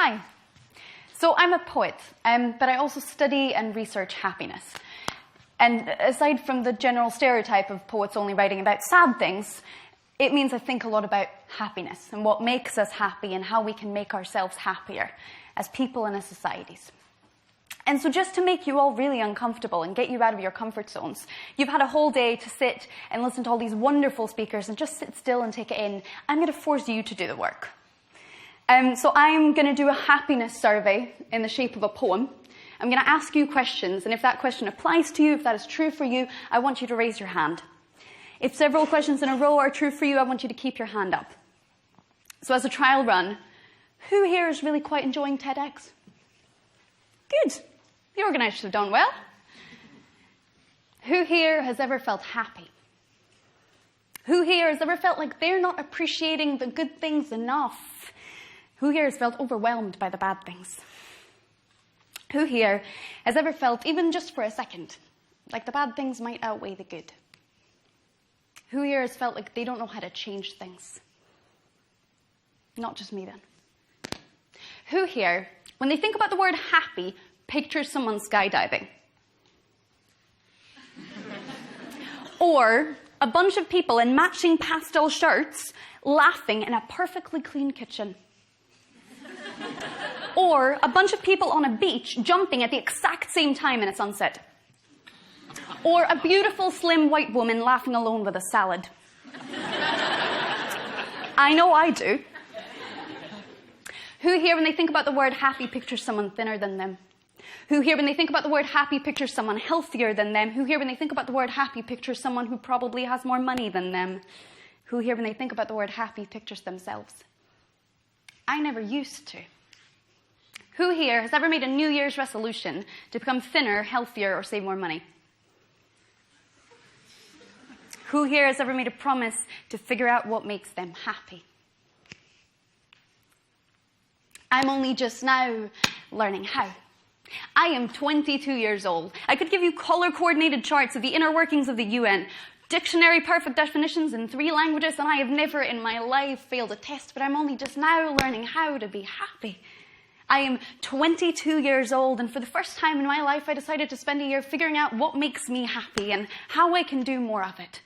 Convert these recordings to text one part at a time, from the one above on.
Hi. So I'm a poet, but I also study and research happiness. And aside from the general stereotype of poets only writing about sad things, it means I think a lot about happiness and what makes us happy and how we can make ourselves happier as people and as societies. And so just to make you all really uncomfortable and get you out of your comfort zones, you've had a whole day to sit and listen to all these wonderful speakers and just sit still and take it in. I'm going to force you to do the work. So I'm going to do a happiness survey in the shape of a poem. I'm going to ask you questions, and if that question applies to you, if that is true for you, I want you to raise your hand. If several questions in a row are true for you, I want you to keep your hand up. So as a trial run, who here is really quite enjoying TEDx? Good. The organisers have done well. Who here has ever felt happy? Who here has ever felt like they're not appreciating the good things enough? Who here has felt overwhelmed by the bad things? Who here has ever felt, even just for a second, like the bad things might outweigh the good? Who here has felt like they don't know how to change things? Not just me then. Who here, when they think about the word happy, pictures someone skydiving? Or a bunch of people in matching pastel shirts laughing in a perfectly clean kitchen? Or a bunch of people on a beach jumping at the exact same time in a sunset? Or a beautiful, slim white woman laughing alone with a salad? I know I do. Who here, when they think about the word happy, pictures someone thinner than them? Who here, when they think about the word happy, pictures someone healthier than them? Who here, when they think about the word happy, pictures someone who probably has more money than them? Who here, when they think about the word happy, pictures themselves? I never used to. Who here has ever made a New Year's resolution to become thinner, healthier, or save more money? Who here has ever made a promise to figure out what makes them happy? I'm only just now learning how. I am 22 years old. I could give you color-coordinated charts of the inner workings of the UN, dictionary perfect definitions in 3 languages, and I have never in my life failed a test, but I'm only just now learning how to be happy. I am 22 years old, and for the first time in my life, I decided to spend a year figuring out what makes me happy and how I can do more of it.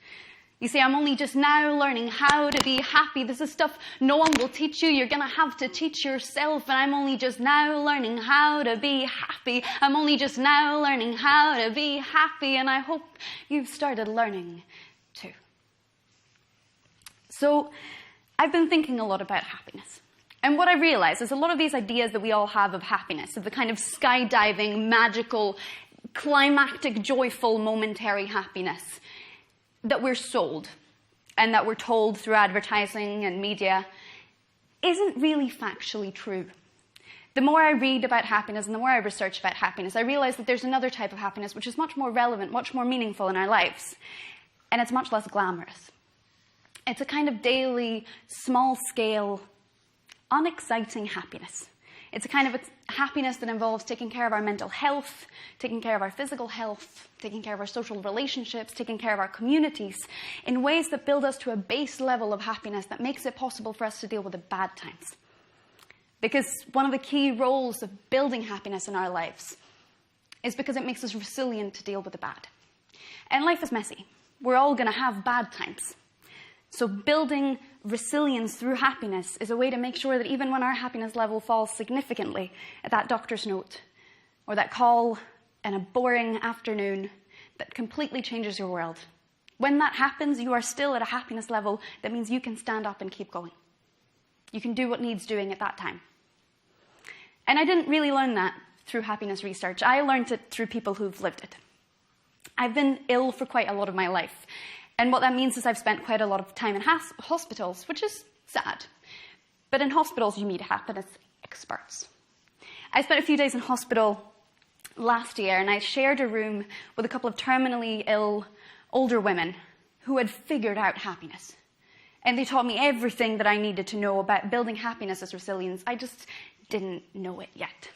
You see, I'm only just now learning how to be happy. This is stuff no one will teach you. You're going to have to teach yourself, and I'm only just now learning how to be happy. I'm only just now learning how to be happy, and I hope you've started learning too. So, I've been thinking a lot about happiness. And what I realize is a lot of these ideas that we all have of happiness, of the kind of skydiving, magical, climactic, joyful, momentary happiness that we're sold and that we're told through advertising and media, isn't really factually true. The more I read about happiness and the more I research about happiness, I realize that there's another type of happiness which is much more relevant, much more meaningful in our lives, and it's much less glamorous. It's a kind of daily, small-scale, unexciting happiness. It's a kind of happiness that involves taking care of our mental health, taking care of our physical health, taking care of our social relationships, taking care of our communities in ways that build us to a base level of happiness that makes it possible for us to deal with the bad times. Because one of the key roles of building happiness in our lives is because it makes us resilient to deal with the bad. And life is messy. We're all going to have bad times. So building resilience through happiness is a way to make sure that even when our happiness level falls significantly at that doctor's note, or that call in a boring afternoon that completely changes your world, when that happens, you are still at a happiness level that means you can stand up and keep going. You can do what needs doing at that time. And I didn't really learn that through happiness research. I learned it through people who've lived it. I've been ill for quite a lot of my life. And what that means is I've spent quite a lot of time in hospitals, which is sad. But in hospitals, you meet happiness experts. I spent a few days in hospital last year, and I shared a room with a couple of terminally ill older women who had figured out happiness. And they taught me everything that I needed to know about building happiness as resilience. I just didn't know it yet.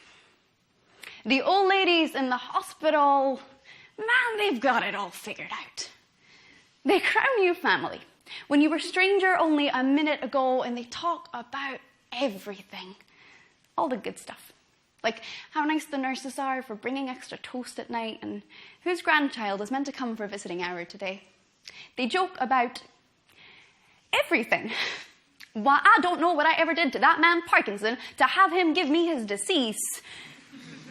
The old ladies in the hospital, man, they've got it all figured out. They crown you family when you were a stranger only a minute ago, and they talk about everything. all the good stuff. Like how nice the nurses are for bringing extra toast at night, and whose grandchild is meant to come for visiting hour today. They joke about everything. Why, I don't know what I ever did to that man Parkinson to have him give me his decease.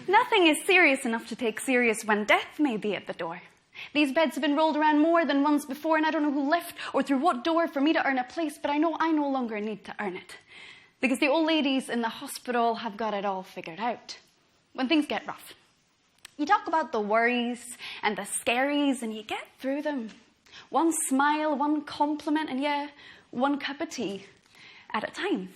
Nothing is serious enough to take serious when death may be at the door. These beds have been rolled around more than once before, and I don't know who left or through what door for me to earn a place, but I know I no longer need to earn it. Because the old ladies in the hospital have got it all figured out. When things get rough, you talk about the worries and the scaries, and you get through them. One smile, one compliment, and yeah, one cup of tea at a time.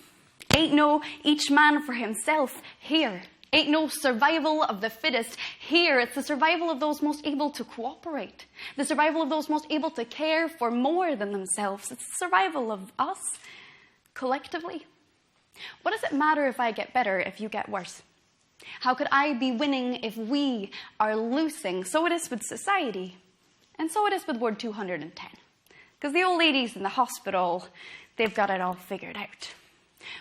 Ain't no each man for himself here. Ain't no survival of the fittest here. It's the survival of those most able to cooperate. The survival of those most able to care for more than themselves. It's the survival of us, collectively. What does it matter if I get better if you get worse? How could I be winning if we are losing? So it is with society. And so it is with Ward 210. Because the old ladies in the hospital, they've got it all figured out.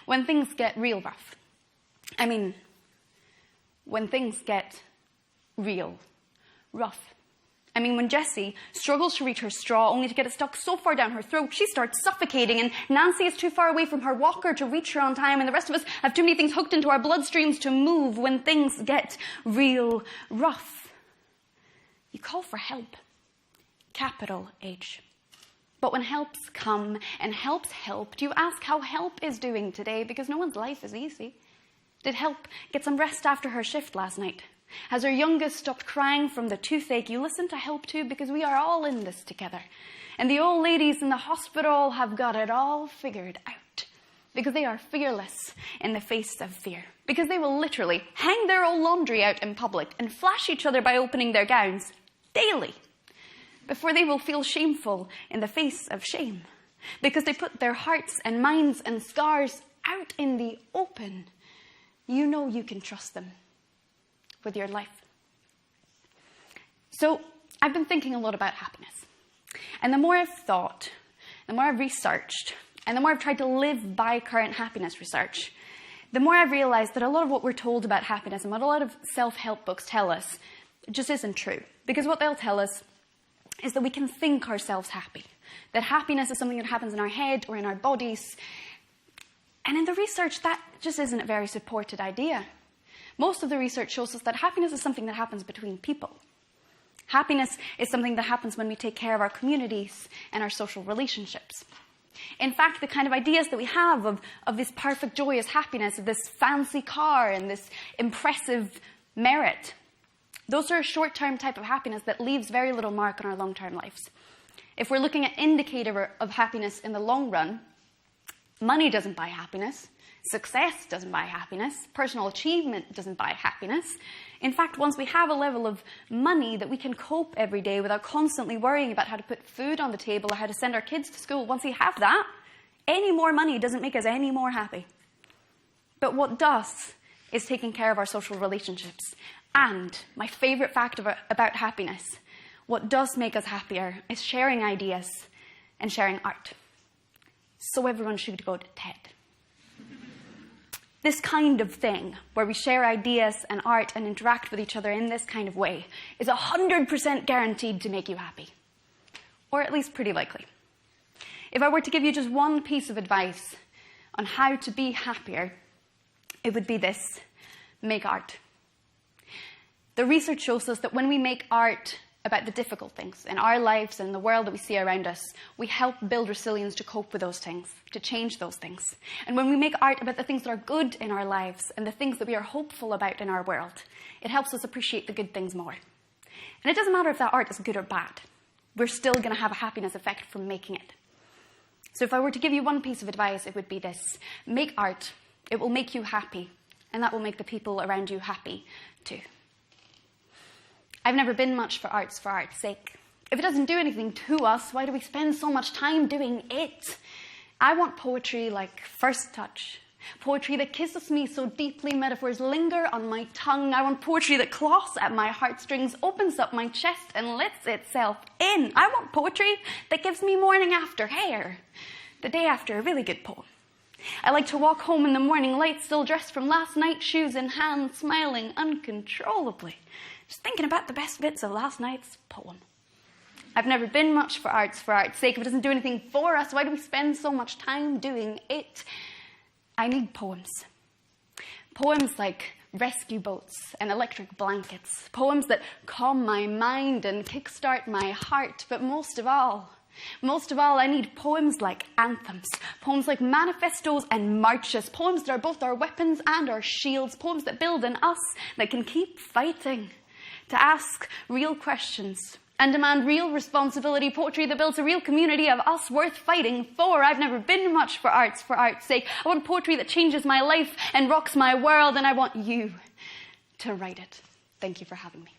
When things get real rough. When things get real rough. When Jessie struggles to reach her straw only to get it stuck so far down her throat, she starts suffocating, and Nancy is too far away from her walker to reach her on time, and the rest of us have too many things hooked into our bloodstreams to move when things get real rough. You call for help. Capital H. But when helps come and helps help, do you ask how help is doing today? Because no one's life is easy. Did help get some rest after her shift last night? Has her youngest stopped crying from the toothache? You listen to help too, because we are all in this together. And the old ladies in the hospital have got it all figured out. Because they are fearless in the face of fear. Because they will literally hang their old laundry out in public and flash each other by opening their gowns daily. Before they will feel shameful in the face of shame. Because they put their hearts and minds and scars out in the open. You know you can trust them with your life. So I've been thinking a lot about happiness. And the more I've thought, the more I've researched, and the more I've tried to live by current happiness research, the more I've realized that a lot of what we're told about happiness and what a lot of self-help books tell us just isn't true. Because what they'll tell us is that we can think ourselves happy. That happiness is something that happens in our head or in our bodies. And in the research, that just isn't a very supported idea. Most of the research shows us that happiness is something that happens between people. Happiness is something that happens when we take care of our communities and our social relationships. In fact, the kind of ideas that we have of this perfect joyous happiness, of this fancy car and this impressive merit, those are a short-term type of happiness that leaves very little mark on our long-term lives. If we're looking at indicator of happiness in the long run, money doesn't buy happiness. Success doesn't buy happiness. Personal achievement doesn't buy happiness. In fact, once we have a level of money that we can cope every day without constantly worrying about how to put food on the table or how to send our kids to school, once we have that, any more money doesn't make us any more happy. But what does is taking care of our social relationships. And my favorite fact about happiness, what does make us happier is sharing ideas and sharing art. So everyone should go to TED. This kind of thing, where we share ideas and art and interact with each other in this kind of way, is 100% guaranteed to make you happy. Or at least pretty likely. If I were to give you just one piece of advice on how to be happier, it would be this: make art. The research shows us that when we make art about the difficult things in our lives and in the world that we see around us, we help build resilience to cope with those things, to change those things. And when we make art about the things that are good in our lives and the things that we are hopeful about in our world, it helps us appreciate the good things more. And it doesn't matter if that art is good or bad. We're still going to have a happiness effect from making it. So if I were to give you one piece of advice, it would be this: make art. It will make you happy, and that will make the people around you happy too. I've never been much for art's sake. If it doesn't do anything to us, why do we spend so much time doing it? I want poetry like First Touch. Poetry that kisses me so deeply, metaphors linger on my tongue. I want poetry that claws at my heartstrings, opens up my chest and lets itself in. I want poetry that gives me morning after hair, the day after a really good poem. I like to walk home in the morning light, still dressed from last night, shoes in hand, smiling uncontrollably, just thinking about the best bits of last night's poem. I've never been much for art's sake. If it doesn't do anything for us, why do we spend so much time doing it? I need poems. Poems like rescue boats and electric blankets. Poems that calm my mind and kickstart my heart. But most of all, I need poems like anthems. Poems like manifestos and marches. Poems that are both our weapons and our shields. Poems that build in us, that can keep fighting. To ask real questions and demand real responsibility. Poetry that builds a real community of us worth fighting for. I've never been much for art's sake. I want poetry that changes my life and rocks my world, and I want you to write it. Thank you for having me.